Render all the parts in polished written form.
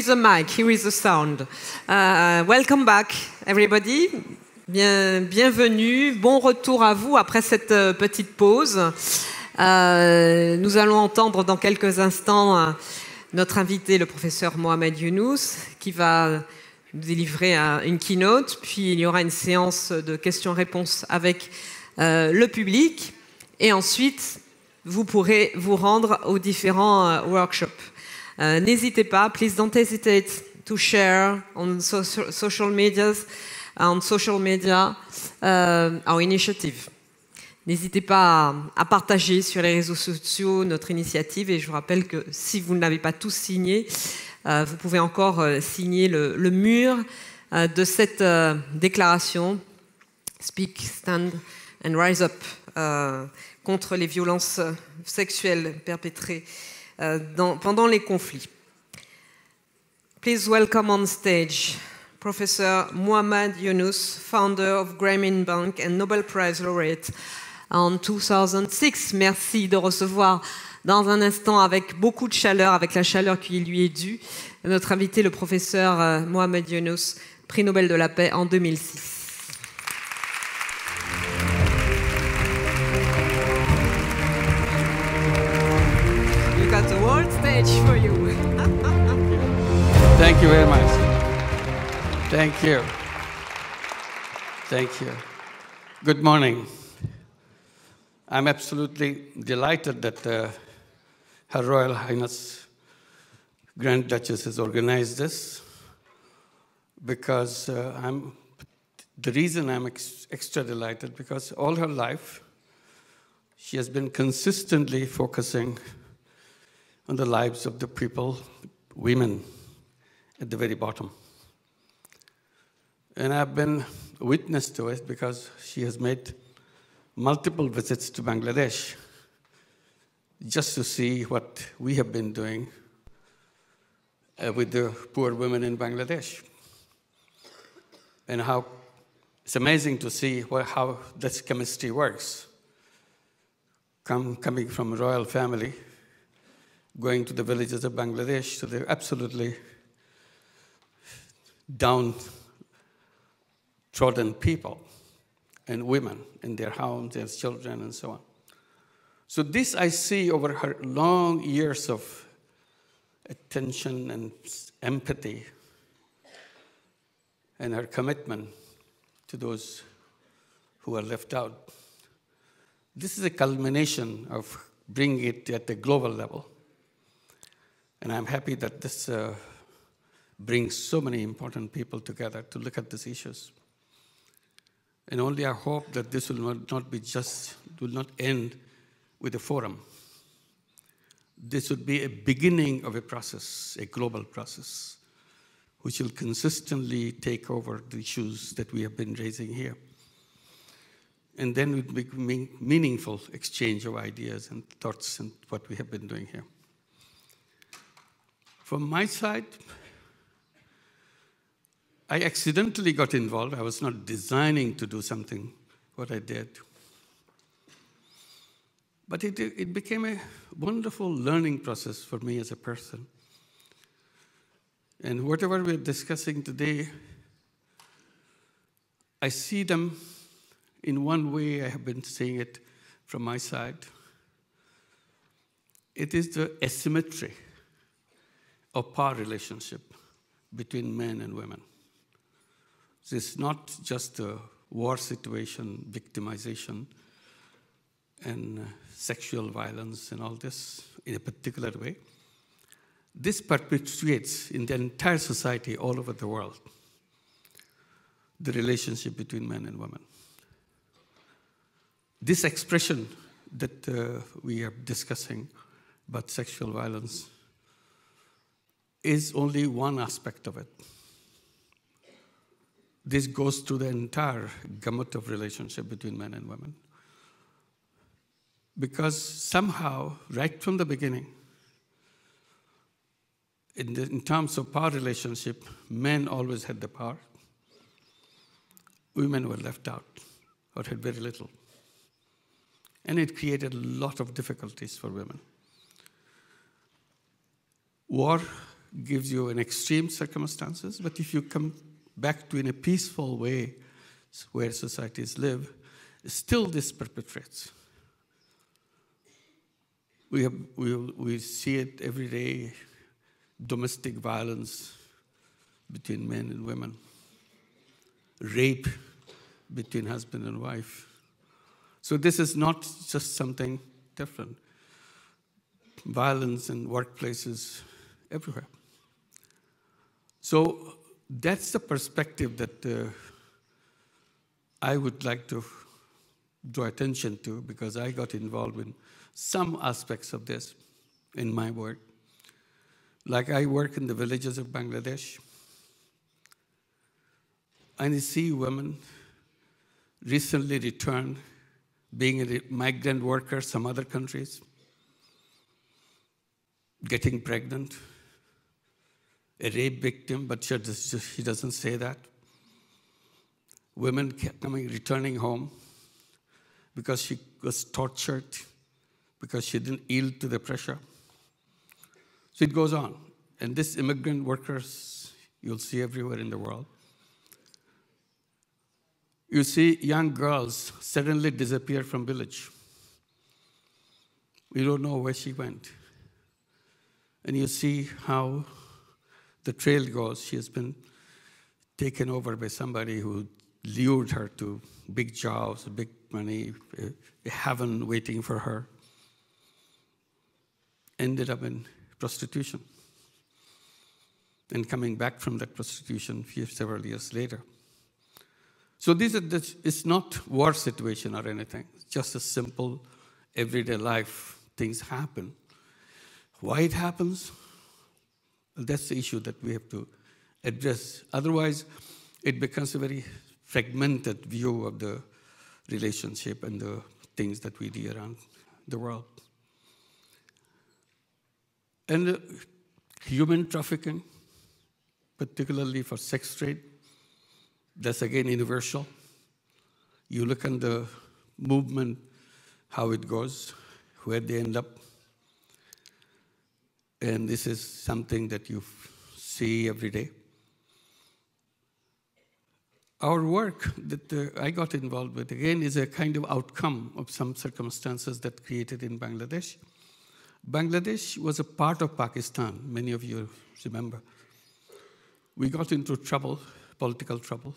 is the mic, here is the sound. Welcome back, everybody. Bienvenue, bon retour à vous après cette petite pause. Nous allons entendre dans quelques instants notre invité, le professeur Mohamed Yunus, qui va nous délivrer une keynote, puis il y aura une séance de questions-réponses avec le public, et ensuite vous pourrez vous rendre aux différents workshops. N'hésitez pas, please don't hesitate to share on social media our initiative. N'hésitez pas à partager sur les réseaux sociaux notre initiative, et je vous rappelle que si vous ne l'avez pas tous signé, vous pouvez encore signer le mur de cette déclaration Speak, Stand and Rise Up contre les violences sexuelles perpétrées pendant les conflits. Please welcome on stage Professeur Mohamed Yunus, founder of Grameen Bank and Nobel Prize Laureate en 2006. Merci de recevoir dans un instant avec beaucoup de chaleur, avec la chaleur qui lui est due, notre invité, le professeur Mohamed Yunus, prix Nobel de la Paix en 2006. You got the world stage for you. Thank you very much. Thank you. Thank you. Good morning. I'm absolutely delighted that Her Royal Highness Grand Duchess has organized this, because the reason I'm extra delighted, because all her life she has been consistently focusing on the lives of the people, women, at the very bottom. And I've been witness to it because she has made multiple visits to Bangladesh just to see what we have been doing with the poor women in Bangladesh. And how it's amazing to see how this chemistry works. Coming from a royal family, going to the villages of Bangladesh, so they're absolutely downtrodden people and women in their homes, their children, and so on. So this I see over her long years of attention and empathy and her commitment to those who are left out. This is a culmination of bringing it at the global level. And I'm happy that this brings so many important people together to look at these issues. And only I hope that this will not end with a forum. This would be a beginning of a process, a global process, which will consistently take over the issues that we have been raising here. And then it would be meaningful exchange of ideas and thoughts and what we have been doing here. From my side, I accidentally got involved. I was not designing to do something, what I did. But it became a wonderful learning process for me as a person. And whatever we're discussing today, I see them in one way. I have been saying it from my side. It is the asymmetry of power relationship between men and women. It's not just a war situation, victimization, and sexual violence and all this in a particular way. This perpetuates in the entire society all over the world the relationship between men and women. This expression that we are discussing about sexual violence is only one aspect of it. This goes through the entire gamut of relationship between men and women. Because somehow, right from the beginning, in terms of power relationship, men always had the power. Women were left out or had very little. And it created a lot of difficulties for women. War gives you an extreme circumstances, but if you come back to in a peaceful way where societies live, still this perpetrates. We see it every day, domestic violence between men and women, rape between husband and wife. So this is not just something different. Violence in workplaces everywhere. So that's the perspective that I would like to draw attention to, because I got involved in some aspects of this in my work. Like I work in the villages of Bangladesh, and I see women recently returned, being a migrant worker, some other countries, getting pregnant, a rape victim, but she doesn't say that. Women returning home because she was tortured, because she didn't yield to the pressure. So it goes on. And these immigrant workers you'll see everywhere in the world. You see young girls suddenly disappear from village. We don't know where she went. And you see how the trail goes. She has been taken over by somebody who lured her to big jobs, big money, a heaven waiting for her. Ended up in prostitution. And coming back from that prostitution several years later. So it's not war situation or anything. It's just a simple, everyday life. Things happen. Why it happens? Well, that's the issue that we have to address. Otherwise, it becomes a very fragmented view of the relationship and the things that we do around the world. And human trafficking, particularly for sex trade, that's again universal. You look at the movement, how it goes, where they end up. And this is something that you see every day. Our work that I got involved with, again, is a kind of outcome of some circumstances that created in Bangladesh. Bangladesh was a part of Pakistan, many of you remember. We got into trouble, political trouble,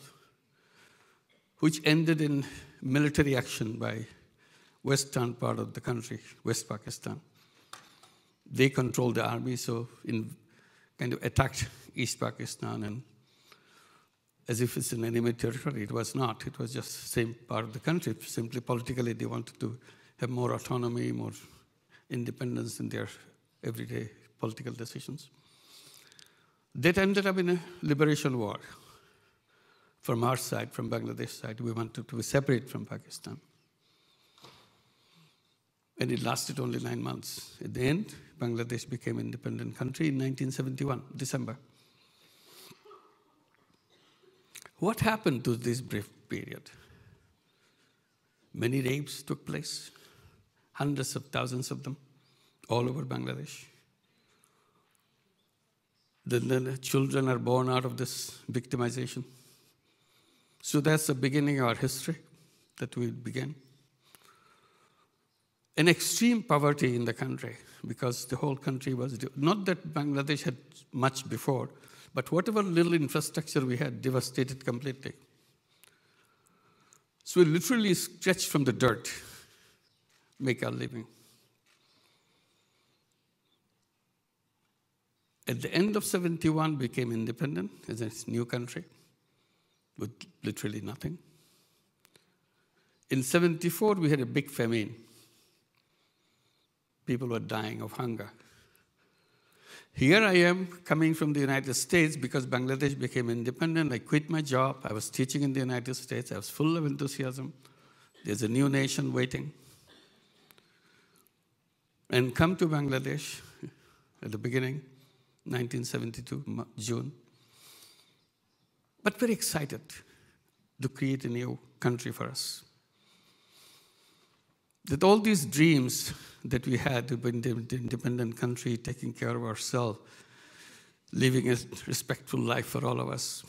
which ended in military action by western part of the country, West Pakistan. They controlled the army, so kind of attacked East Pakistan, and as if it's an enemy territory. It was not. It was just the same part of the country. Simply politically, they wanted to have more autonomy, more independence in their everyday political decisions. That ended up in a liberation war. From our side, from Bangladesh side, we wanted to be separate from Pakistan. And it lasted only 9 months. At the end, Bangladesh became an independent country in 1971, December. What happened to this brief period? Many rapes took place, hundreds of thousands of them, all over Bangladesh. Then the children are born out of this victimization. So that's the beginning of our history that we began. An extreme poverty in the country, because the whole country was, not that Bangladesh had much before, but whatever little infrastructure we had, devastated completely. So we literally scratched from the dirt, make our living. At the end of 71, we became independent as a new country with literally nothing. In 74, we had a big famine. People were dying of hunger. Here I am coming from the United States because Bangladesh became independent. I quit my job. I was teaching in the United States. I was full of enthusiasm. There's a new nation waiting. And come to Bangladesh at the beginning, 1972, June. But very excited to create a new country for us. That all these dreams that we had to be an independent country, taking care of ourselves, living a respectful life for all of us.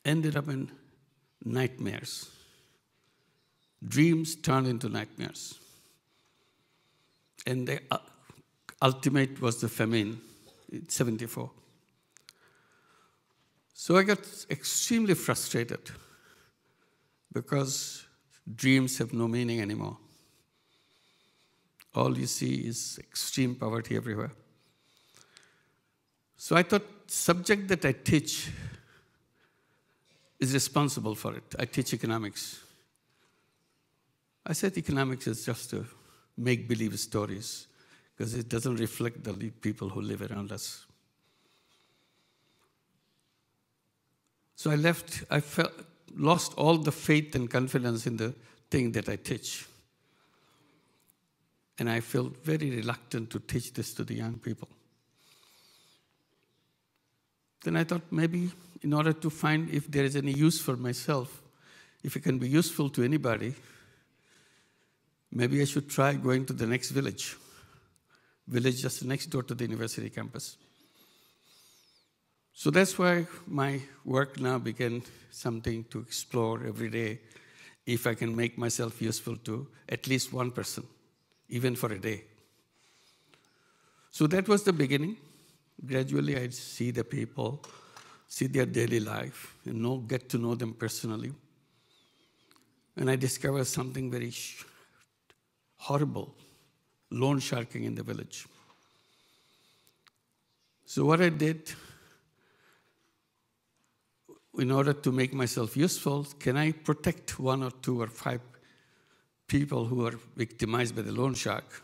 Ended up in nightmares. Dreams turned into nightmares. And the ultimate was the famine in 74. So I got extremely frustrated because dreams have no meaning anymore. All you see is extreme poverty everywhere. So I thought, subject that I teach is responsible for it. I teach economics. I said economics is just a make-believe stories because it doesn't reflect the people who live around us. So I left, lost all the faith and confidence in the thing that I teach. And I felt very reluctant to teach this to the young people. Then I thought maybe in order to find if there is any use for myself, if it can be useful to anybody, maybe I should try going to the next village just next door to the university campus. So that's why my work now began something to explore every day, if I can make myself useful to at least one person, even for a day. So that was the beginning. Gradually, I'd see the people, see their daily life, and get to know them personally. And I discovered something very horrible, loan sharking in the village. So what I did, in order to make myself useful, can I protect 1 or 2 or 5 people who are victimized by the loan shark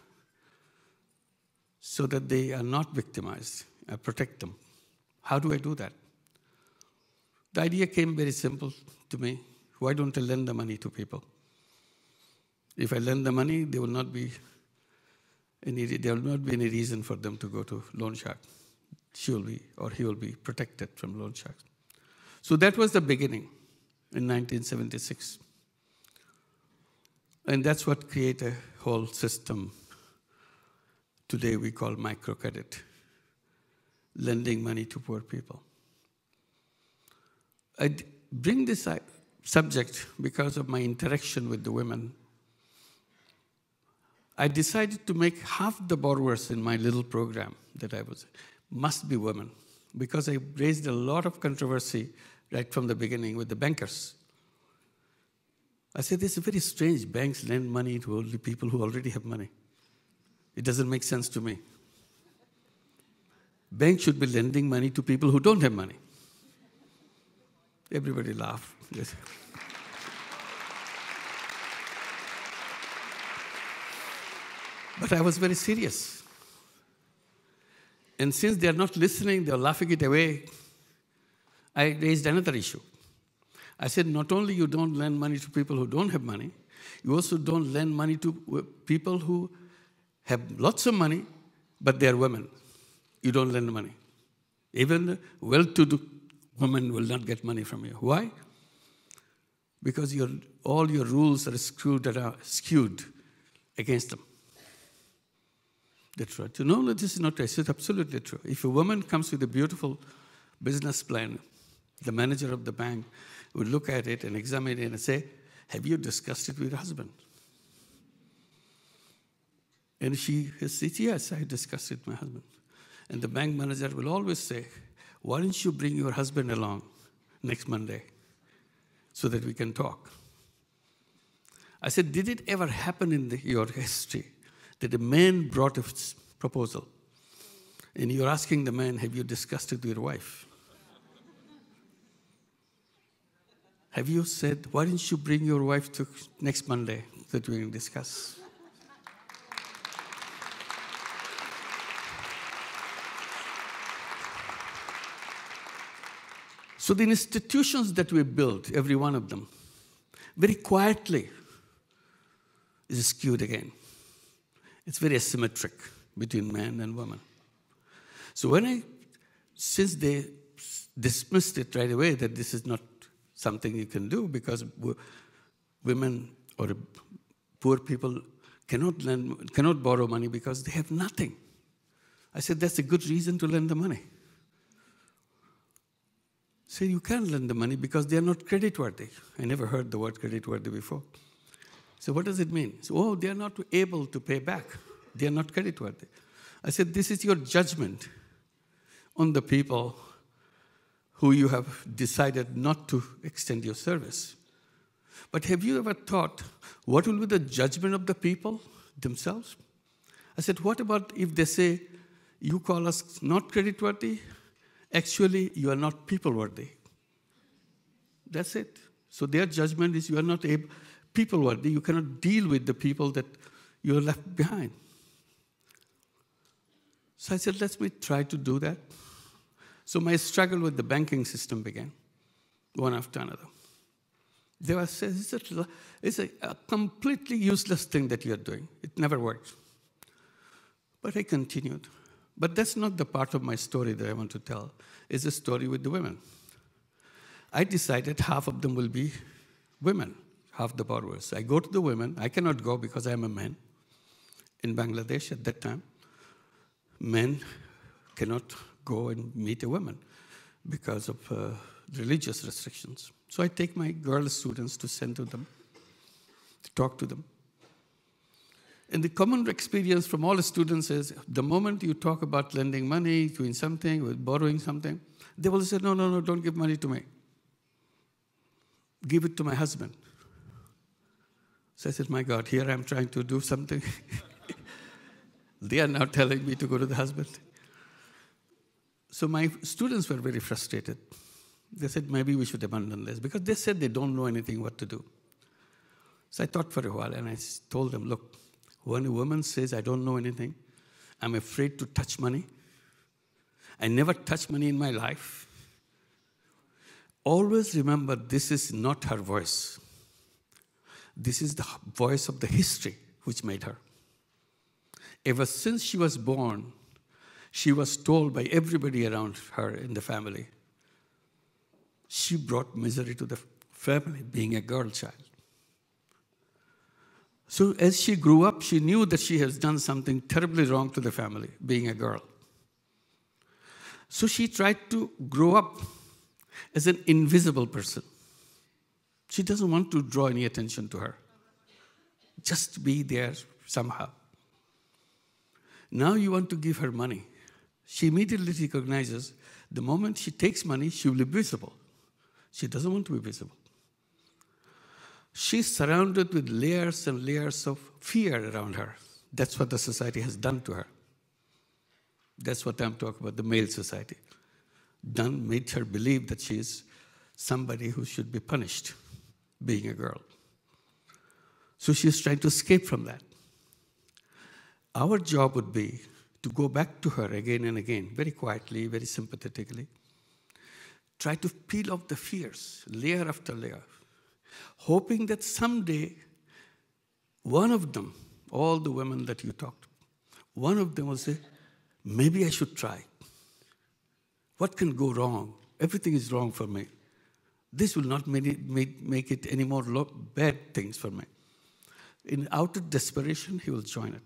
so that they are not victimized? I protect them. How do I do that? The idea came very simple to me. Why don't I lend the money to people? If I lend the money, there will not be any reason for them to go to loan shark. She will be, or he will be protected from loan sharks. So that was the beginning in 1976. And that's what created a whole system today we call microcredit, lending money to poor people. I bring this subject because of my interaction with the women. I decided to make half the borrowers in my little program that I was must be women, because I raised a lot of controversy right from the beginning with the bankers. I said, this is very strange. Banks lend money to only people who already have money. It doesn't make sense to me. Banks should be lending money to people who don't have money. Everybody laughed. Yes. But I was very serious. And since they are not listening, they are laughing it away, I raised another issue. I said, not only you don't lend money to people who don't have money, you also don't lend money to people who have lots of money, but they are women. You don't lend money. Even well-to-do women will not get money from you. Why? Because all your rules are skewed against them. That's right. No, this is not true. It's absolutely true. If a woman comes with a beautiful business plan, the manager of the bank would look at it and examine it and say, have you discussed it with your husband? And she says, yes, I discussed it with my husband. And the bank manager will always say, why don't you bring your husband along next Monday so that we can talk? I said, did it ever happen in your history that a man brought a proposal and you're asking the man, have you discussed it with your wife? Have you said, why didn't you bring your wife to next Monday that we can discuss? So the institutions that we built, every one of them, very quietly is skewed again. It's very asymmetric between man and woman. So since they dismissed it right away that this is not something you can do because women or poor people cannot borrow money because they have nothing. I said, that's a good reason to lend the money. Say, you can't lend the money because they are not creditworthy. I never heard the word creditworthy before. So what does it mean? So, oh, they are not able to pay back. They are not creditworthy. I said, this is your judgment on the people who you have decided not to extend your service. But have you ever thought, what will be the judgment of the people themselves? I said, what about if they say, you call us not creditworthy, actually you are not people-worthy. That's it. So their judgment is you are not people-worthy, you cannot deal with the people that you are left behind. So I said, let me try to do that. So my struggle with the banking system began, one after another. They were saying, it's a completely useless thing that you're doing. It never works. But I continued. But that's not the part of my story that I want to tell. It's a story with the women. I decided half of them will be women, half the borrowers. I go to the women. I cannot go because I'm a man in Bangladesh at that time. Men cannot go and meet a woman because of religious restrictions. So I take my girl students to send to them, to talk to them. And the common experience from all the students is the moment you talk about lending money, doing something, or borrowing something, they will say, no, no, no, don't give money to me. Give it to my husband. So I said, my God, here I'm trying to do something. They are now telling me to go to the husband. So my students were very frustrated. They said, maybe we should abandon this, because they said they don't know anything what to do. So I thought for a while, and I told them, look, when a woman says, I don't know anything, I'm afraid to touch money. I never touched money in my life. Always remember, this is not her voice. This is the voice of the history which made her. Ever since she was born, she was told by everybody around her in the family, she brought misery to the family, being a girl child. So as she grew up, she knew that she has done something terribly wrong to the family, being a girl. So she tried to grow up as an invisible person. She doesn't want to draw any attention to her. Just be there somehow. Now you want to give her money. She immediately recognizes the moment she takes money, she will be visible. She doesn't want to be visible. She's surrounded with layers and layers of fear around her. That's what the society has done to her. That's what I'm talking about, the male society. Made her believe that she is somebody who should be punished, being a girl. So she's trying to escape from that. Our job would be to go back to her again and again, very quietly, very sympathetically. Try to peel off the fears, layer after layer, hoping that someday one of them, all the women that you talked to, one of them will say, maybe I should try. What can go wrong? Everything is wrong for me. This will not make it any more bad things for me. Out of desperation, he will join it.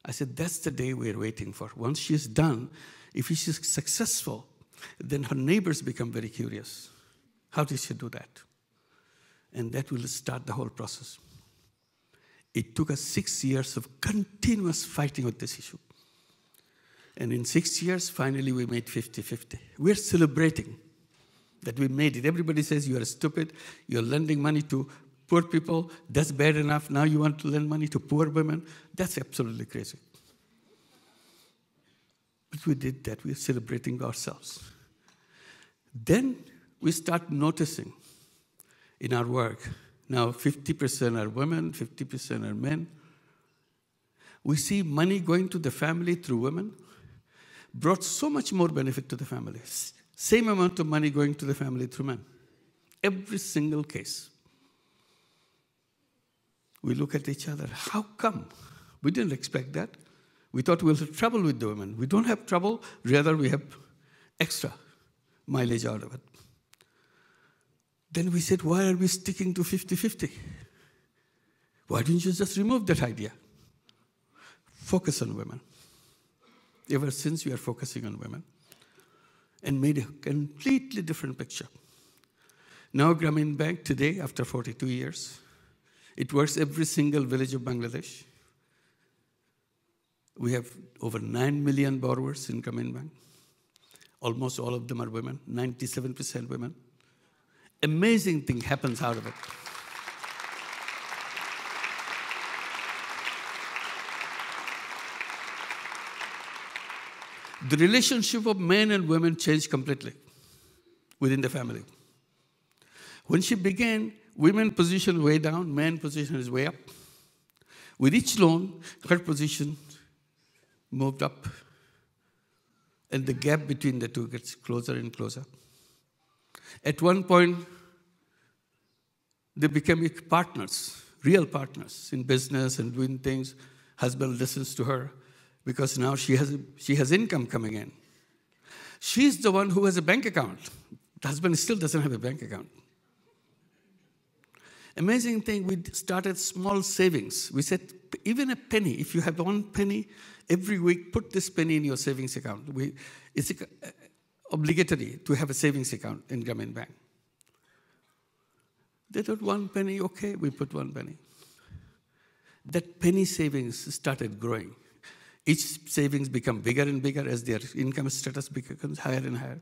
I said, that's the day we're waiting for. Once she's done, if she's successful, then her neighbors become very curious. How did she do that? And that will start the whole process. It took us 6 years of continuous fighting with this issue. And in 6 years, finally, we made 50-50. We're celebrating that we made it. Everybody says you are stupid, you're lending money to poor people, that's bad enough. Now you want to lend money to poor women. That's absolutely crazy. But we did that. We're celebrating ourselves. Then we start noticing in our work, now 50% are women, 50% are men. We see money going to the family through women brought so much more benefit to the families. Same amount of money going to the family through men. Every single case. We look at each other. How come? We didn't expect that. We thought we'll have trouble with the women. We don't have trouble. Rather, we have extra mileage out of it. Then we said, why are we sticking to 50-50? Why didn't you just remove that idea? Focus on women. Ever since, we are focusing on women and made a completely different picture. Now Grameen Bank today, after 42 years, it works every single village of Bangladesh. We have over 9 million borrowers in Grameen Bank. Almost all of them are women, 97% women. Amazing thing happens out of it. The relationship of men and women changed completely within the family. When she began, women's position way down, men's position is way up. With each loan, her position moved up. And the gap between the two gets closer and closer. At one point, they became partners, real partners in business and doing things. Husband listens to her because now she has income coming in. She's the one who has a bank account. The husband still doesn't have a bank account. Amazing thing, we started small savings. We said, even a penny, if you have 1 penny, every week, put this penny in your savings account. It's obligatory to have a savings account in Grameen Bank. They thought 1 penny, okay, we put 1 penny. That penny savings started growing. Each savings become bigger and bigger as their income status becomes higher and higher.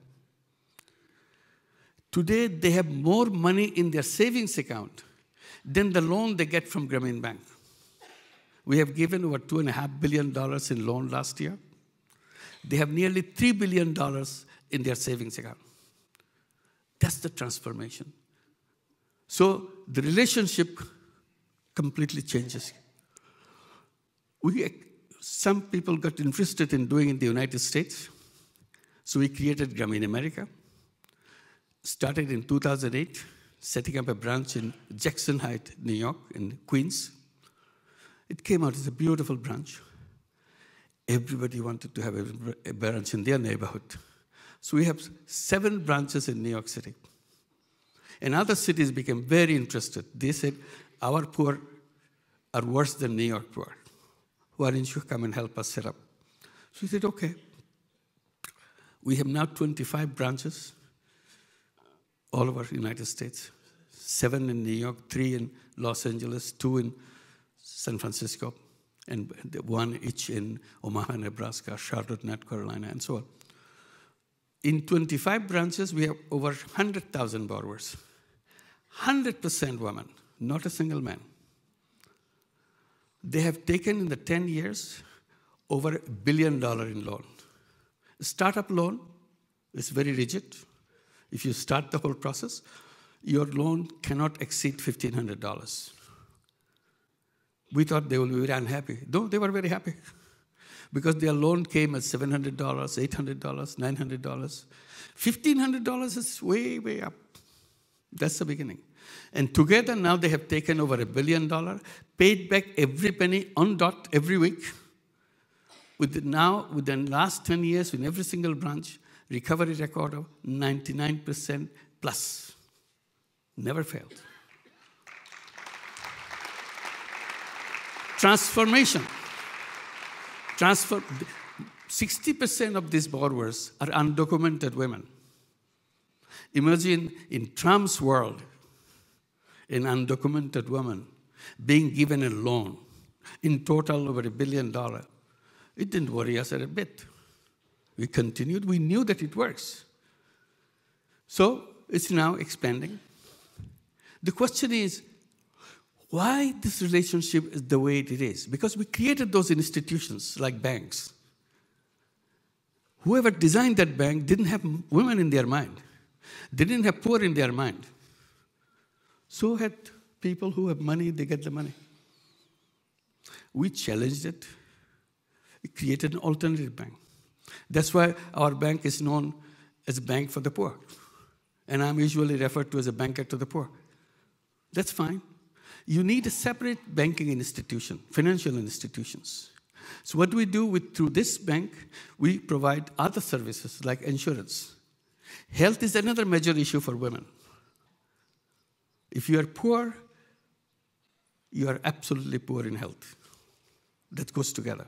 Today, they have more money in their savings account than the loan they get from Grameen Bank. We have given over $2.5 billion in loan last year. They have nearly $3 billion in their savings account. That's the transformation. So the relationship completely changes. Some people got interested in doing it in the United States. So we created Grameen America. Started in 2008, setting up a branch in Jackson Heights, New York, in Queens. It came out as a beautiful branch. Everybody wanted to have a branch in their neighborhood. So we have 7 branches in New York City. And other cities became very interested. They said, our poor are worse than New York poor. Why don't you come and help us set up? So we said, okay. We have now 25 branches all over the United States. 7 in New York, 3 in Los Angeles, 2 in San Francisco, and 1 each in Omaha, Nebraska, Charlotte, North Carolina, and so on. In 25 branches, we have over 100,000 borrowers. 100% women, not a single man. They have taken in the 10 years over $1 billion in loan. Startup loan is very rigid. If you start the whole process, your loan cannot exceed $1,500. We thought they will be very unhappy. No, they were very happy because their loan came at $700, $800, $900. $1,500 is way, way up. That's the beginning. And together now they have taken over $1 billion, paid back every penny on dot every week. Within the last 10 years, in every single branch, recovery record of 99% plus. Never failed. Transformation. 60% of these borrowers are undocumented women. Imagine in Trump's world, an undocumented woman being given a loan, in total over $1 billion. It didn't worry us a bit. We continued. We knew that it works. So it's now expanding. The question is, why this relationship is the way it is? Because we created those institutions like banks. Whoever designed that bank didn't have women in their mind. They didn't have poor in their mind. So had people who have money, they get the money. We challenged it. We created an alternative bank. That's why our bank is known as a bank for the poor. And I'm usually referred to as a banker to the poor. That's fine. You need a separate banking institution, financial institutions. So what we do through this bank, we provide other services like insurance. Health is another major issue for women. If you are poor, you are absolutely poor in health. That goes together.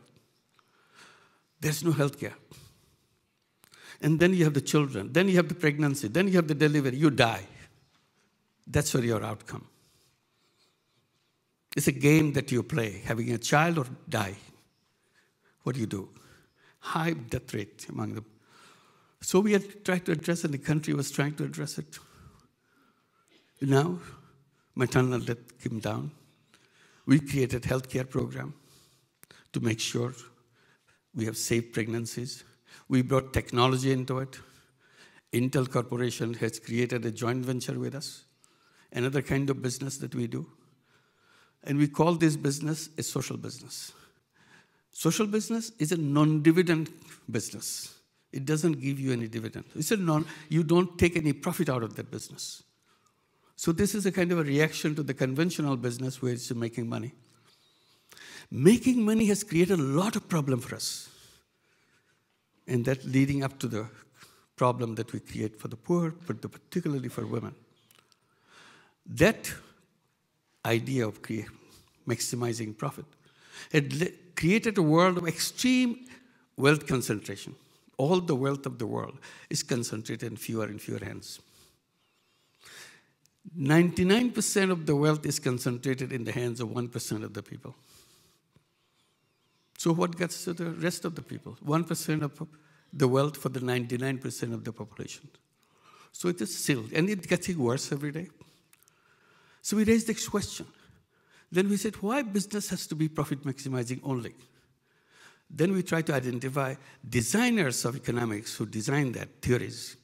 There's no healthcare. And then you have the children, then you have the pregnancy, then you have the delivery, you die. That's where your outcome. It's a game that you play, having a child or die. What do? High death rate among them. So we had tried to address it, and the country was trying to address it. Now, maternal death came down. We created a healthcare program to make sure we have safe pregnancies. We brought technology into it. Intel Corporation has created a joint venture with us, another kind of business that we do. And we call this business a social business. Social business is a non-dividend business. It doesn't give you any dividend. You don't take any profit out of that business. So this is a kind of a reaction to the conventional business where it's making money. Making money has created a lot of problem for us. And that leading up to the problem that we create for the poor, but particularly for women. That idea of maximizing profit had created a world of extreme wealth concentration. All the wealth of the world is concentrated in fewer and fewer hands. 99% of the wealth is concentrated in the hands of 1% of the people. So what gets to the rest of the people? 1% of the wealth for the 99% of the population. So it is still, and it's getting worse every day. So we raised this question. Then we said, why business has to be profit maximizing only? Then we tried to identify designers of economics who designed that theories.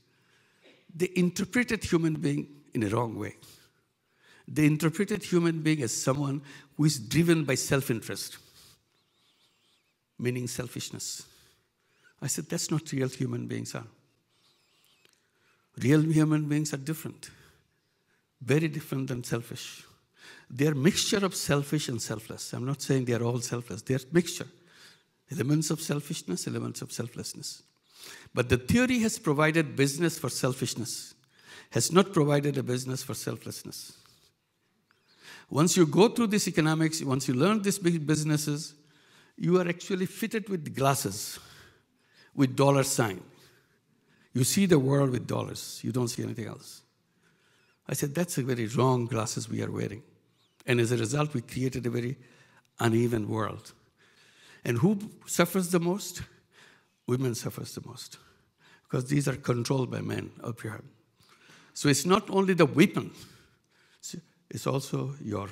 They interpreted human being in a wrong way. They interpreted human being as someone who is driven by self-interest, meaning selfishness. I said, that's not real human beings are. Real human beings are different, very different than selfish. They are a mixture of selfish and selfless. I'm not saying they are all selfless. They are a mixture. Elements of selfishness, elements of selflessness. But the theory has provided business for selfishness, has not provided a business for selflessness. Once you go through this economics, once you learn these big businesses, you are actually fitted with glasses, with dollar sign. You see the world with dollars. You don't see anything else. I said, that's a very wrong glasses we are wearing. And as a result, we created a very uneven world. And who suffers the most? Women suffers the most. Because these are controlled by men up here. So it's not only the weapon, it's also your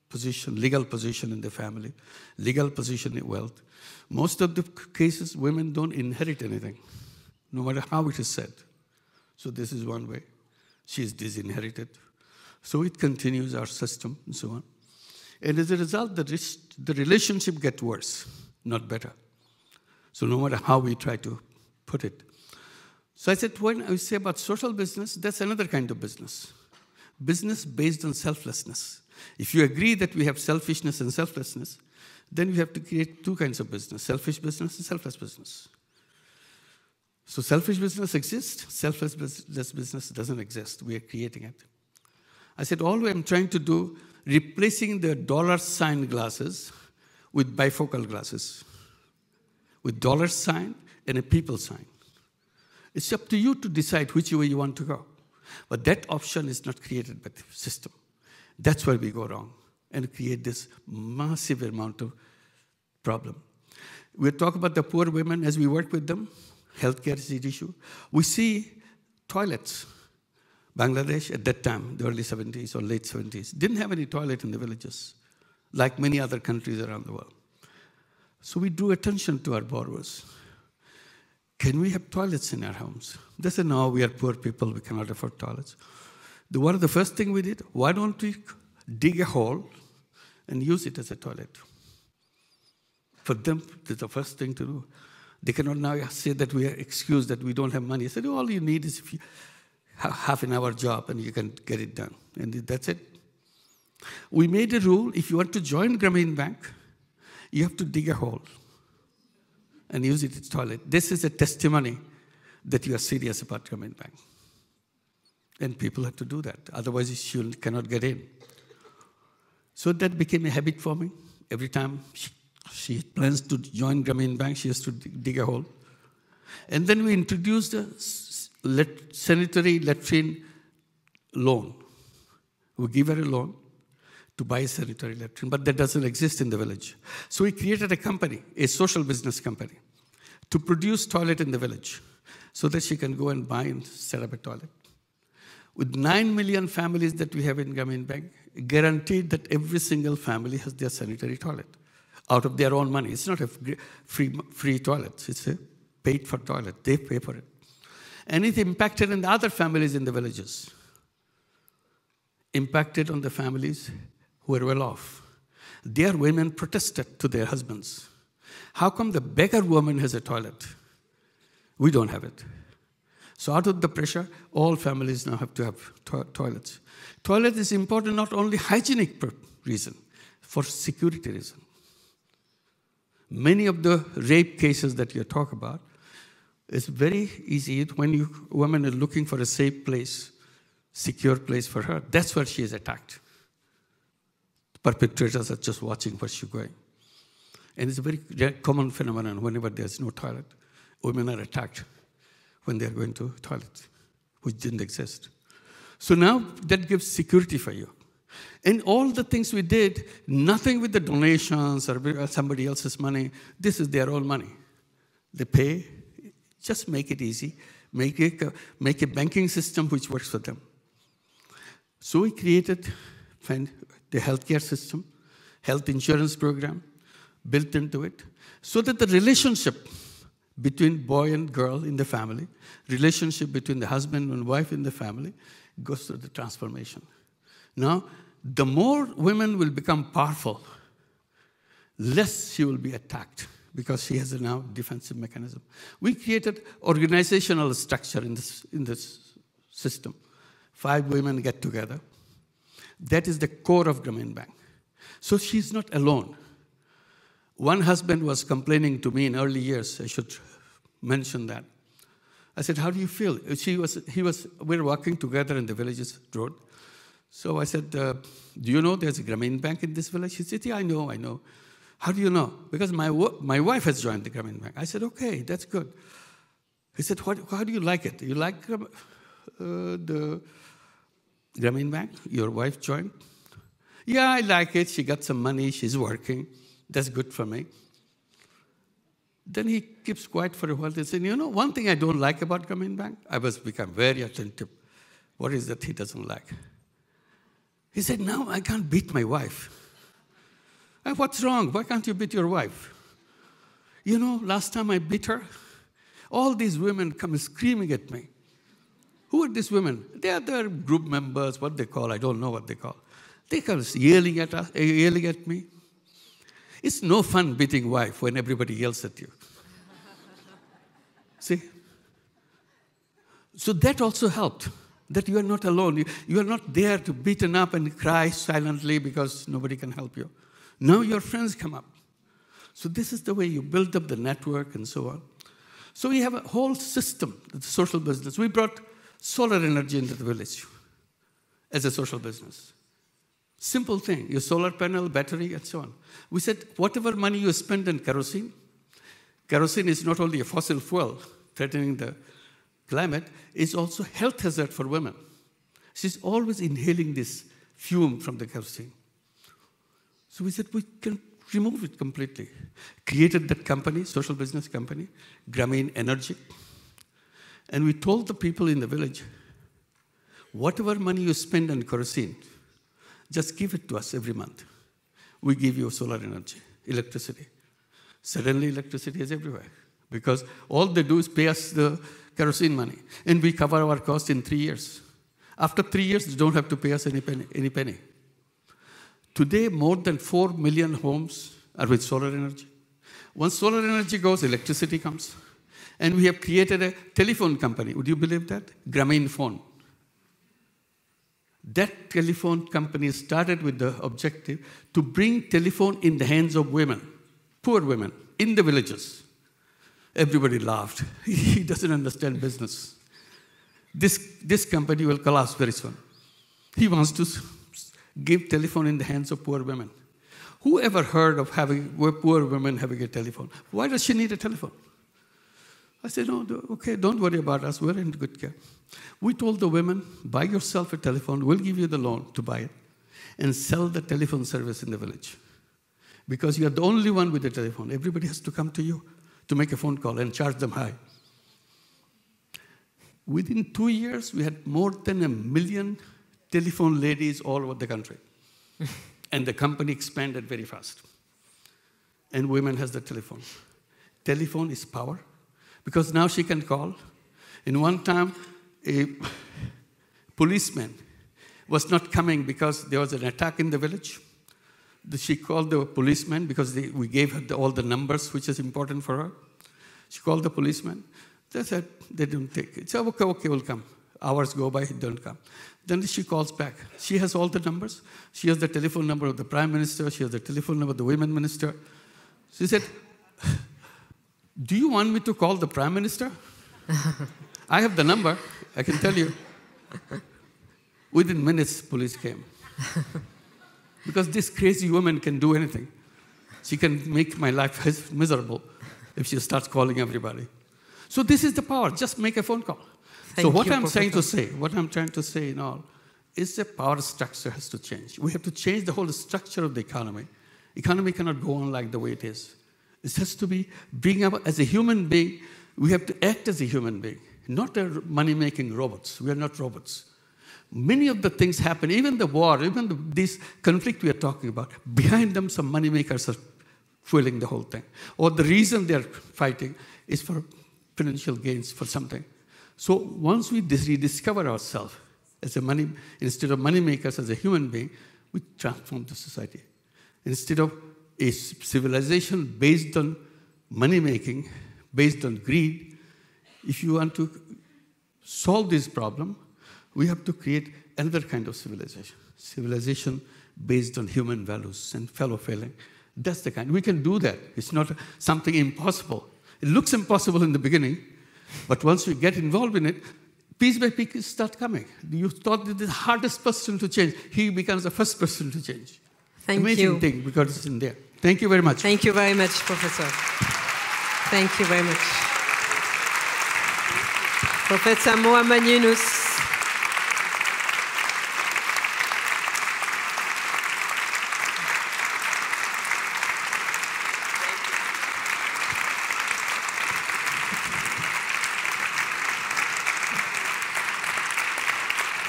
position, legal position in the family, legal position in wealth. Most of the cases, women don't inherit anything, no matter how it is said. So this is one way. She is disinherited. So it continues our system and so on. And as a result, the relationship gets worse, not better. So no matter how we try to put it. So I said, when I say about social business, that's another kind of business. Business based on selflessness. If you agree that we have selfishness and selflessness, then we have to create two kinds of business, selfish business and selfless business. So selfish business exists, selfless business doesn't exist. We are creating it. I said, all I'm trying to do, replacing the dollar sign glasses with bifocal glasses, with dollar sign and a people sign. It's up to you to decide which way you want to go. But that option is not created by the system. That's where we go wrong and create this massive amount of problem. We'll talk about the poor women as we work with them. Healthcare is the issue. We see toilets. Bangladesh at that time, the early 70s or late 70s, didn't have any toilet in the villages, like many other countries around the world. So we drew attention to our borrowers. Can we have toilets in our homes? They said, no, we are poor people, we cannot afford toilets. One of the first thing we did, why don't we dig a hole and use it as a toilet? For them, that's the first thing to do. They cannot now say that we are excused that we don't have money. I said, all you need is if you have half an hour job and you can get it done. And that's it. We made a rule, if you want to join Grameen Bank, you have to dig a hole and use it as a toilet. This is a testimony that you are serious about Grameen Bank. And people have to do that. Otherwise, you cannot get in. So that became a habit for me. Every time She plans to join Grameen Bank. She has to dig a hole. And then we introduced a sanitary latrine loan. We give her a loan to buy a sanitary latrine, but that doesn't exist in the village. So we created a company, a social business company, to produce toilet in the village so that she can go and buy and set up a toilet. With 9 million families that we have in Grameen Bank, guaranteed that every single family has their sanitary toilet out of their own money. It's not a free toilet. It's a paid for toilet. They pay for it. And it impacted on the other families in the villages. Impacted on the families who are well off. Their women protested to their husbands. How come the beggar woman has a toilet? We don't have it. So out of the pressure, all families now have to have toilets. Toilet is important not only hygienic reason, for security reason. Many of the rape cases that you talk about, it's very easy when a woman is looking for a safe place, secure place for her. That's where she is attacked. Perpetrators are just watching where she's going. And it's a very common phenomenon. Whenever there's no toilet, women are attacked when they're going to toilet, which didn't exist. So now that gives security for you. And all the things we did, nothing with the donations or somebody else's money. This is their own money. They pay. Just make it easy. Make a banking system which works for them. So we created the healthcare system, health insurance program, built into it, so that the relationship between boy and girl in the family, relationship between the husband and wife in the family, goes through the transformation. Now, the more women will become powerful, less she will be attacked, because she has a now defensive mechanism. We created organizational structure in this system. 5 women get together. That is the core of Grameen Bank. So she's not alone. One husband was complaining to me in early years, I should mention that. I said, how do you feel? We were walking together in the village's road. So I said, do you know there's a Grameen Bank in this village? He said, yeah, I know. How do you know? Because my wife has joined the Grameen Bank. I said, okay, that's good. He said, how do you like it? You like the Grameen Bank? Your wife joined? Yeah, I like it. She got some money. She's working. That's good for me. Then he keeps quiet for a while. He said, you know, one thing I don't like about Grameen Bank, I was become very attentive. What is that he doesn't like? He said, now I can't beat my wife. What's wrong? Why can't you beat your wife? You know, last time I beat her, all these women come screaming at me. Who are these women? They are their group members, what they call, I don't know what they call. They come yelling at me. It's no fun beating wife when everybody yells at you. See? So that also helped, that you are not alone. You are not there to beaten up and cry silently because nobody can help you. Now your friends come up. So this is the way you build up the network and so on. So we have a whole system, the social business. We brought solar energy into the village as a social business. Simple thing, your solar panel, battery, and so on. We said, whatever money you spend on kerosene is not only a fossil fuel threatening the climate, it's also a health hazard for women. She's always inhaling this fume from the kerosene. So we said, we can remove it completely. Created that company, social business company, Grameen Energy. And we told the people in the village, whatever money you spend on kerosene, just give it to us every month. We give you solar energy, electricity. Suddenly, electricity is everywhere because all they do is pay us the kerosene money, and we cover our cost in 3 years. After 3 years, they don't have to pay us any penny. Today, more than 4 million homes are with solar energy. Once solar energy goes, electricity comes. And we have created a telephone company. Would you believe that? Grameen Phone. That telephone company started with the objective to bring telephone in the hands of women, poor women, in the villages. Everybody laughed. He doesn't understand business. This company will collapse very soon. He wants to give telephone in the hands of poor women. Who ever heard of poor women having a telephone? Why does she need a telephone? I said, no, okay, don't worry about us. We're in good care. We told the women, buy yourself a telephone. We'll give you the loan to buy it and sell the telephone service in the village. Because you're the only one with a telephone. Everybody has to come to you to make a phone call and charge them high. Within 2 years, we had more than 1 million telephone ladies all over the country. And the company expanded very fast. And women has the telephone. Telephone is power. Because now she can call. In one time, a policeman was not coming because there was an attack in the village. She called the policeman because we gave her all the numbers, which is important for her. She called the policeman. They said, they didn't take it. She said, okay, we'll come. Hours go by, don't come. Then she calls back. She has all the numbers. She has the telephone number of the Prime Minister. She has the telephone number of the Women Minister. She said, do you want me to call the Prime Minister? I have the number. I can tell you. Within minutes, police came. Because this crazy woman can do anything. She can make my life miserable if she starts calling everybody. So this is the power. Just make a phone call. So what I'm trying to say in all, is the power structure has to change. We have to change the whole structure of the economy. Economy cannot go on like the way it is. It has to be being up as a human being. We have to act as a human being, not a money-making robots. We are not robots. Many of the things happen, even the war, even this conflict we are talking about, behind them some money makers are fueling the whole thing. Or the reason they're fighting is for financial gains for something. So once we rediscover ourselves as instead of money makers as a human being, we transform the society. Instead of a civilization based on money making, based on greed, if you want to solve this problem, we have to create another kind of civilization. Civilization based on human values and fellow feeling. That's the kind. We can do that. It's not something impossible. It looks impossible in the beginning, but once you get involved in it, piece by piece start coming. You thought that the hardest person to change, he becomes the first person to change. Amazing thing, because it's in there. Thank you very much. Thank you very much, Professor. Thank you very much. Professor Mohamed Yunus.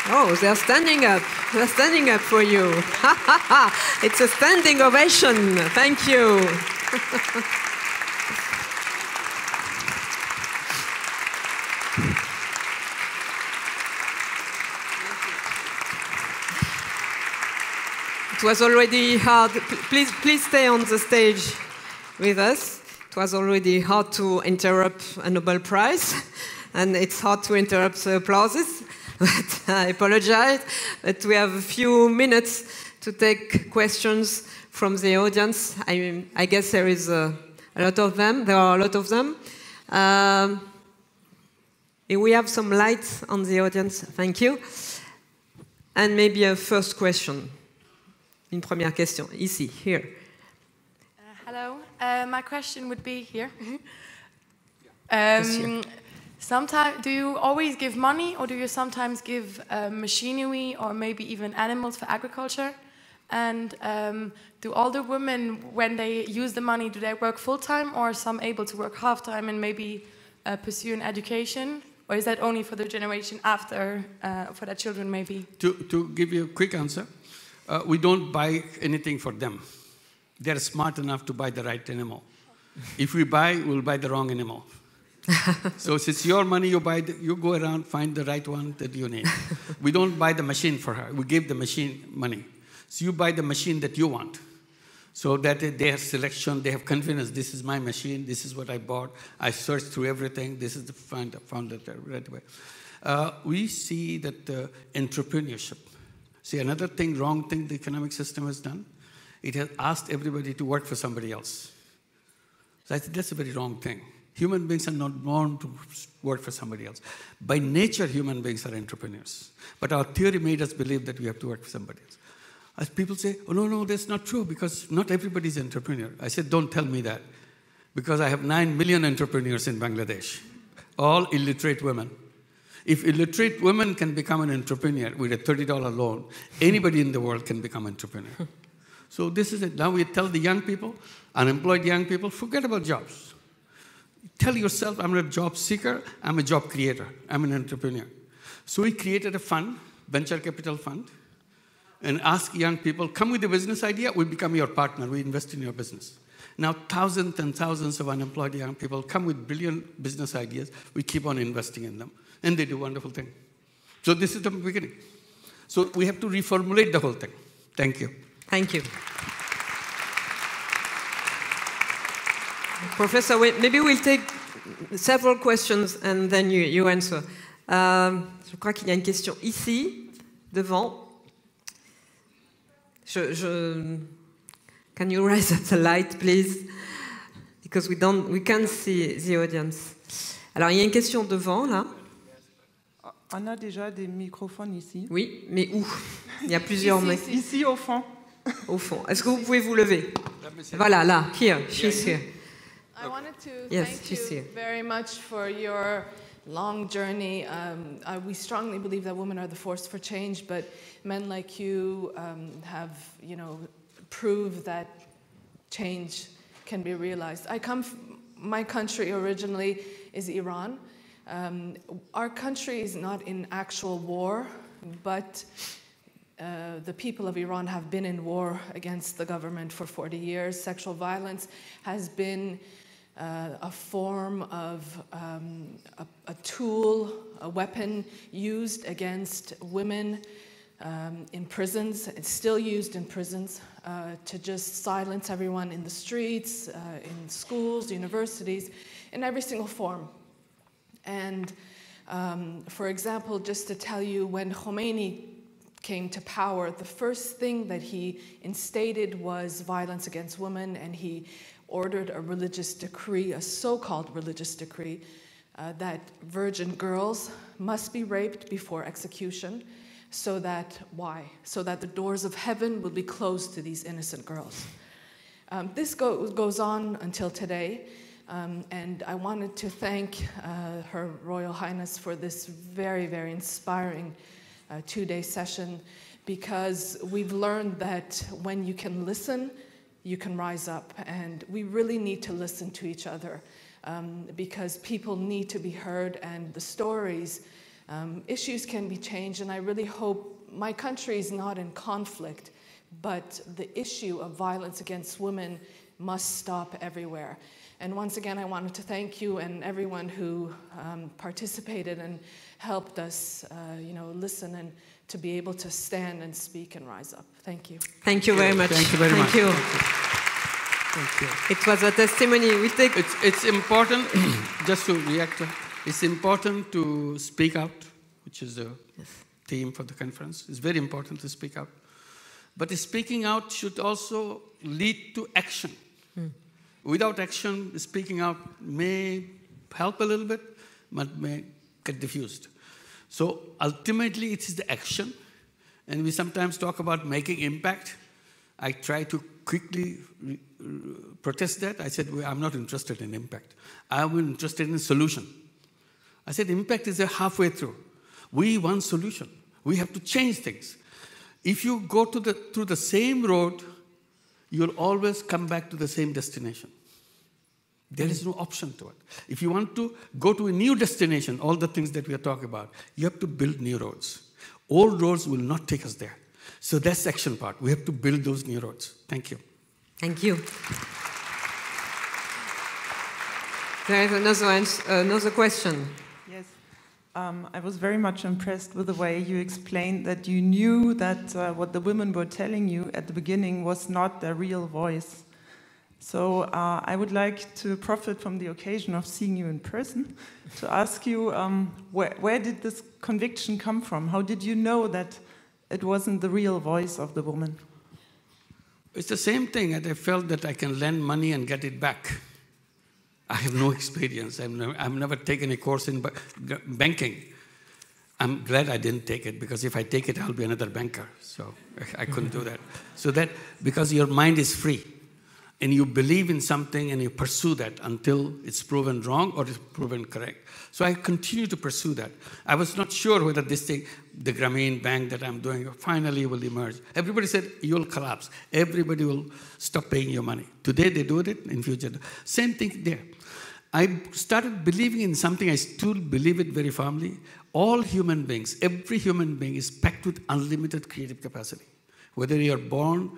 Oh, they're standing up. They're standing up for you. It's a standing ovation. Thank you. It was already hard. Please stay on the stage with us. It was already hard to interrupt a Nobel Prize, and it's hard to interrupt the applauses. But I apologize, but we have a few minutes to take questions from the audience. I guess there is a lot of them. There are a lot of them. We have some lights on the audience. Thank you. And maybe a first question. Une première question. Ici, here. Hello. My question would be here. Sometimes, do you always give money, or do you sometimes give machinery, or maybe even animals for agriculture? And do all the women, when they use the money, do they work full-time, or are some able to work half-time and maybe pursue an education? Or is that only for the generation after, for their children maybe? To give you a quick answer, we don't buy anything for them. They're smart enough to buy the right animal. If we buy, we'll buy the wrong animal. So it's your money, you go around, find the right one that you need. We don't buy the machine for her. We give the machine money. So you buy the machine that you want. So that they have selection, they have confidence. This is my machine, this is what I bought. I searched through everything. This is the Fondateur right away. We see that entrepreneurship. See, another thing, wrong thing the economic system has done, it has asked everybody to work for somebody else. So I think that's a very wrong thing. Human beings are not born to work for somebody else. By nature, human beings are entrepreneurs. But our theory made us believe that we have to work for somebody else. As people say, oh, no, that's not true because not everybody's an entrepreneur. I said, don't tell me that because I have 9 million entrepreneurs in Bangladesh, all illiterate women. If illiterate women can become an entrepreneur with a $30 loan, anybody in the world can become an entrepreneur. So this is it. Now we tell the young people, unemployed young people, forget about jobs. Tell yourself, I'm not a job seeker, I'm a job creator, I'm an entrepreneur. So we created a fund, venture capital fund, and ask young people, come with a business idea, we become your partner, we invest in your business. Now thousands and thousands of unemployed young people come with brilliant business ideas, we keep on investing in them, and they do wonderful things. So this is the beginning. So we have to reformulate the whole thing. Thank you. Thank you. Professor, maybe we'll take several questions and then you answer. Je crois qu'il y a une question ici, devant. Can you raise up the light, please? Because we can't see the audience. Alors, il y a une question devant, là. On a déjà des microphones ici. Oui, mais où? Il y a plusieurs... Ici, au fond. Au fond. Est-ce que vous pouvez vous lever? Voilà, là, here, she's here. I wanted to Yes, thank she's you here. very much for your long journey. We strongly believe that women are the force for change, but men like you have, proved that change can be realized. My country originally is Iran. Our country is not in actual war, but the people of Iran have been in war against the government for 40 years. Sexual violence has been a form of a tool, a weapon used against women in prisons. It's still used in prisons to just silence everyone in the streets, in schools, universities, in every single form. And for example, just to tell you, when Khomeini came to power, the first thing that he instated was violence against women, and he ordered a religious decree, a so-called religious decree, that virgin girls must be raped before execution. So that, why? So that the doors of heaven will be closed to these innocent girls. This goes on until today, and I wanted to thank Her Royal Highness for this very, very inspiring two-day session, because we've learned that when you can listen, you can rise up, and we really need to listen to each other because people need to be heard, and the stories, issues can be changed, and I really hope my country is not in conflict, but the issue of violence against women must stop everywhere. And once again, I wanted to thank you and everyone who participated and helped us, listen and to be able to stand and speak and rise up. Thank you. Thank you very much. Thank you very much. Thank you. Thank you. It was a testimony. It's important, just to react, it's important to speak out, which is the theme for the conference. It's very important to speak out. But speaking out should also lead to action. Without action, speaking out may help a little bit, but may get diffused. So ultimately, it is the action. And we sometimes talk about making impact. I try to quickly protest that. I said, well, I'm not interested in impact. I'm interested in solution. I said, impact is a halfway through. We want solution. We have to change things. If you go through the same road, you'll always come back to the same destination. There is no option to it. If you want to go to a new destination, all the things that we are talking about, you have to build new roads. Old roads will not take us there. So that's the action part. We have to build those new roads. Thank you. Thank you. There is another question. Yes. I was very much impressed with the way you explained that you knew that what the women were telling you at the beginning was not their real voice. So I would like to profit from the occasion of seeing you in person to ask you, where did this conviction come from? How did you know that it wasn't the real voice of the woman? It's the same thing that I felt that I can lend money and get it back. I have no experience. I've never taken a course in banking. I'm glad I didn't take it, because if I take it, I'll be another banker. So I couldn't do that. So that, because your mind is free, and you believe in something and you pursue that until it's proven wrong or it's proven correct. So I continue to pursue that. I was not sure whether this thing, the Grameen bank that I'm doing, finally will emerge. Everybody said, you'll collapse. Everybody will stop paying your money. Today they do it, in future. Same thing there. I started believing in something, I still believe it very firmly. All human beings, every human being is packed with unlimited creative capacity. Whether you're born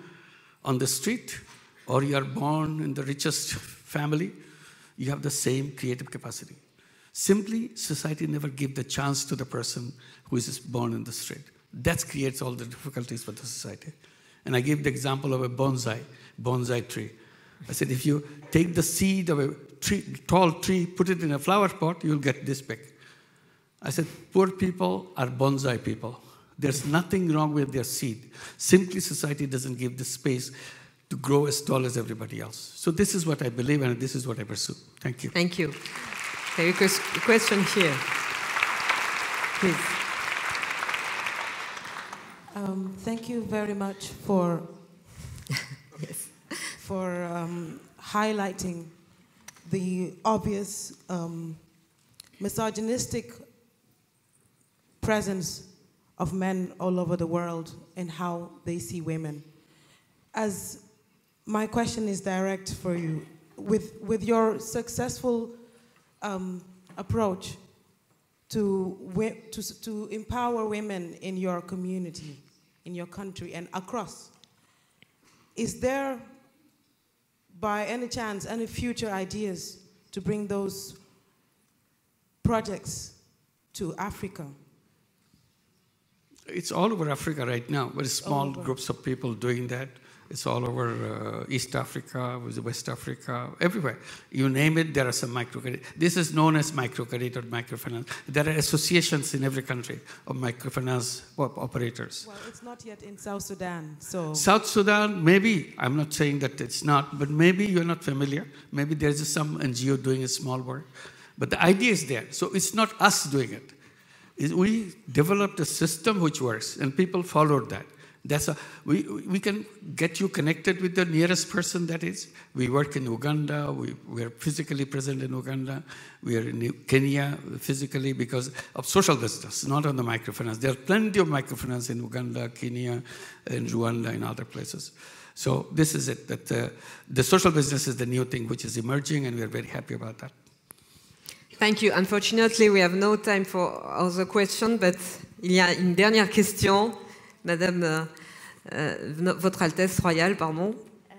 on the street or you're born in the richest family, you have the same creative capacity. Simply, society never gives the chance to the person who is born in the street. That creates all the difficulties for the society. And I gave the example of a bonsai tree. I said, if you take the seed of a tall tree, put it in a flower pot, you'll get this big. I said, poor people are bonsai people. There's nothing wrong with their seed. Simply, society doesn't give the space to grow as tall as everybody else. So this is what I believe, and this is what I pursue. Thank you. Thank you. Okay, a question here. Please. Thank you very much for Yes. for highlighting the obvious misogynistic presence of men all over the world and how they see women. As my question is direct for you, with your successful approach to empower women in your community, in your country, and across, is there, by any chance, any future ideas to bring those projects to Africa? It's all over Africa right now. Very small groups of people doing that. It's all over East Africa, West Africa, everywhere. You name it, there are some microcredit. This is known as microcredit or microfinance. There are associations in every country of microfinance operators. Well, it's not yet in South Sudan, so... South Sudan, maybe. I'm not saying that it's not, but maybe you're not familiar. Maybe there's some NGO doing a small work. But the idea is there. So it's not us doing it. We developed a system which works, and people followed that. We can get you connected with the nearest person that is. We work in Uganda. We are physically present in Uganda. We are in Kenya physically because of social business, not on the microfinance. There are plenty of microfinance in Uganda, Kenya, and Rwanda, and other places. So this is it. That the social business is the new thing which is emerging, and we are very happy about that. Thank you. Unfortunately, we have no time for other questions, but il y a une dernière question. Madame, Votre Altesse Royale, pardon,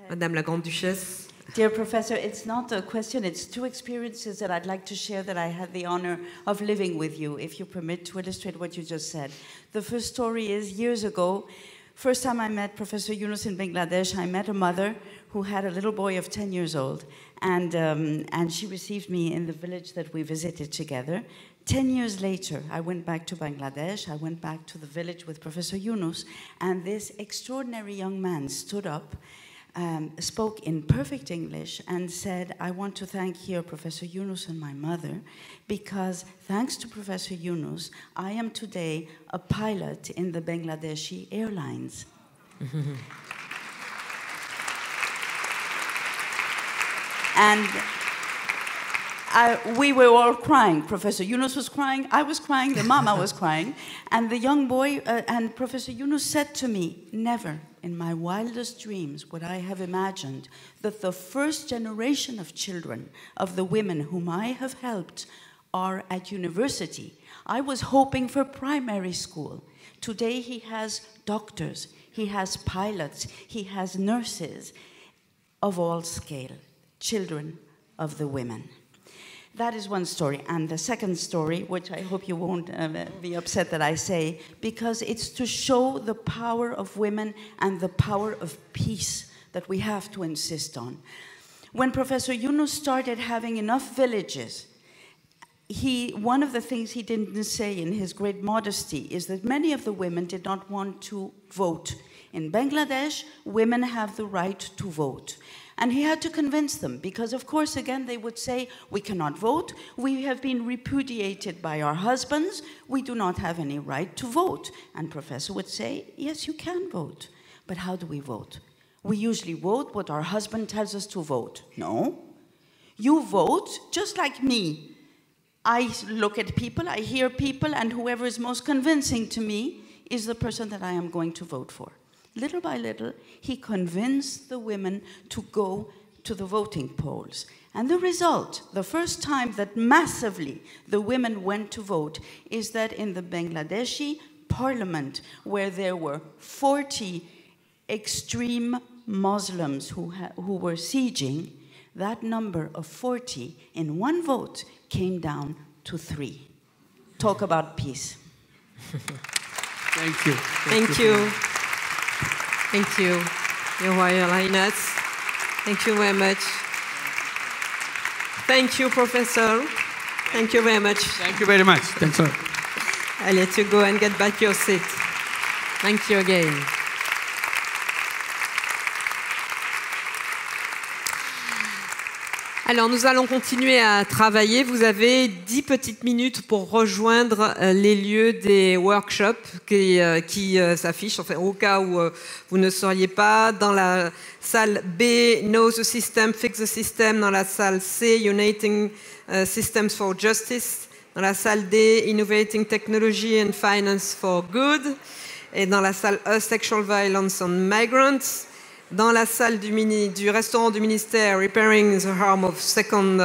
Madame la Grande Duchesse. Dear Professor, it's not a question, it's two experiences that I'd like to share that I had the honor of living with you, if you permit to illustrate what you just said. The first story is years ago, first time I met Professor Yunus in Bangladesh, I met a mother who had a little boy of 10 years old, and she received me in the village that we visited together. 10 years later, I went back to Bangladesh, I went back to the village with Professor Yunus, and this extraordinary young man stood up, spoke in perfect English, and said, I want to thank here Professor Yunus and my mother, because thanks to Professor Yunus, I am today a pilot in the Bangladeshi Airlines. And we were all crying. Professor Yunus was crying, I was crying, the mama was crying. And the young boy, and Professor Yunus said to me, never in my wildest dreams would I have imagined that the first generation of children, of the women whom I have helped, are at university. I was hoping for primary school. Today he has doctors, he has pilots, he has nurses of all scale, children of the women. That is one story. And the second story, which I hope you won't be upset that I say, because it's to show the power of women and the power of peace that we have to insist on. When Professor Yunus started having enough villages, one of the things he didn't say in his great modesty is that many of the women did not want to vote In Bangladesh, women have the right to vote. And he had to convince them, because of course, again, they would say, we cannot vote, we have been repudiated by our husbands, we do not have any right to vote. And Professor would say, yes, you can vote. But how do we vote? We usually vote what our husband tells us to vote. No. You vote just like me. I look at people, I hear people, and whoever is most convincing to me is the person that I am going to vote for. Little by little, he convinced the women to go to the voting polls. And the result, the first time that massively the women went to vote, is that in the Bangladeshi parliament, where there were 40 extreme Muslims who were sieging, that number of 40 in one vote came down to 3. Talk about peace. Thank you. Thank you. Thank you, Your Royal Highness. Thank you very much. Thank you, Professor. Thank you very much. Thank you very much. Thanks a lot. I'll let you go and get back your seat. Thank you again. Alors, nous allons continuer à travailler. Vous avez 10 petites minutes pour rejoindre les lieux des workshops qui s'affichent, enfin, au cas où vous ne seriez pas. Dans la salle B, Know the System, Fix the System. Dans la salle C, Uniting Systems for Justice. Dans la salle D, Innovating Technology and Finance for Good. Et dans la salle E, Sexual Violence on Migrants. Dans la salle du restaurant du ministère, Repairing the Harm of Second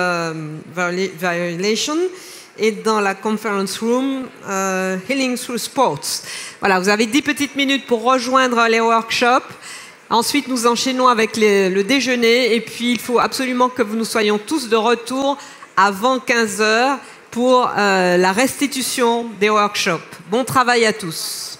Violation, et dans la conference room, Healing through Sports. Voilà, vous avez 10 petites minutes pour rejoindre les workshops. Ensuite, nous enchaînons avec le déjeuner, et puis il faut absolument que nous soyons tous de retour avant 15 h pour la restitution des workshops. Bon travail à tous.